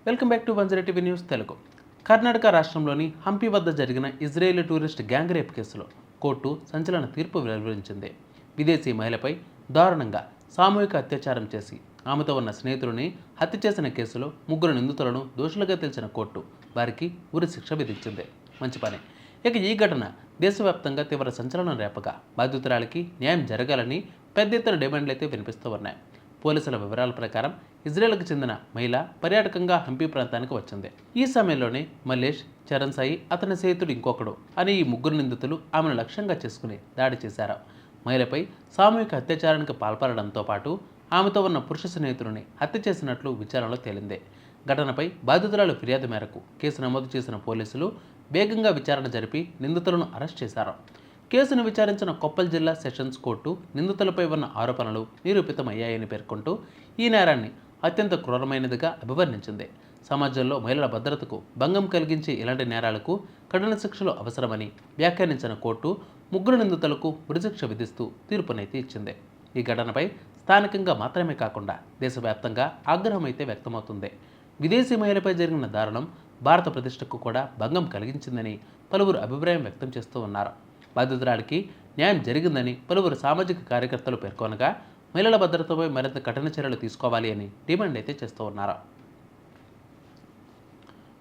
Welcome back to 1 TV news Telugu. Karnataka రాష్ట్రంలోని హంపి వద్ద జరిగిన ఇజ్రాయేలీ టూరిస్ట్ గ్యాంగ్ రేప్ కేసులో కోర్టు సంచలన తీర్పు వెలువరించింది. విదేశీ మహిళపై దారుణంగా సామూహిక అత్యాచారం చేసి ఆమెతో ఉన్న స్నేహితుడిని హత్య చేసిన కేసులో ముగ్గురు నిందితులను దోషులుగా తెలిసిన కోర్టు వారికి ఉరి శిక్ష విధించింది. మంచి పని. ఇక ఈ ఘటన దేశవ్యాప్తంగా తీవ్ర సంచలనం రేపగా బాధితురాలికి న్యాయం జరగాలని పెద్ద ఎత్తున డిమాండ్లు అయితే వినిపిస్తూ ఉన్నాయి. పోలీసుల వివరాల ప్రకారం ఇజ్రాయెల్కు చెందిన మహిళ పర్యాటకంగా హంపి ప్రాంతానికి వచ్చింది. ఈ సమయంలోనే మల్లేష్, చరణ్ సాయి, అతని స్నేహితుడు ఇంకొకడు అనే ఈ ముగ్గురు నిందితులు ఆమెను లక్ష్యంగా చేసుకుని దాడి చేశారు. మహిళపై సామూహిక అత్యాచారానికి పాల్పడడంతో పాటు ఆమెతో ఉన్న పురుష స్నేహితుడిని హత్య చేసినట్లు విచారణలో తేలింది. ఘటనపై బాధితురాలు ఫిర్యాదు మేరకు కేసు నమోదు చేసిన పోలీసులు వేగంగా విచారణ జరిపి నిందితులను అరెస్ట్ చేశారు. కేసును విచారించిన కొప్పల్ జిల్లా సెషన్స్ కోర్టు నిందితులపై ఉన్న ఆరోపణలు నిరూపితమయ్యాయని పేర్కొంటూ ఈ నేరాన్ని అత్యంత క్రూరమైనదిగా అభివర్ణించింది. సమాజంలో మహిళల భద్రతకు భంగం కలిగించే ఇలాంటి నేరాలకు కఠిన శిక్షలు అవసరమని వ్యాఖ్యానించిన కోర్టు ముగ్గురు నిందితులకు ఉరిశిక్ష విధిస్తూ తీర్పునైతే ఇచ్చింది. ఈ ఘటనపై స్థానికంగా మాత్రమే కాకుండా దేశవ్యాప్తంగా ఆగ్రహం అయితే వ్యక్తమవుతుంది. విదేశీ మహిళపై జరిగిన దారుణం భారత ప్రతిష్టకు కూడా భంగం కలిగించిందని పలువురు అభిప్రాయం వ్యక్తం చేస్తూ ఉన్నారు. బాధితురాలికి న్యాయం జరిగిందని పలువురు సామాజిక కార్యకర్తలు పేర్కొనగా మహిళల భద్రతపై మరింత కఠిన చర్యలు తీసుకోవాలి అని డిమాండ్ అయితే చేస్తూ ఉన్నారు.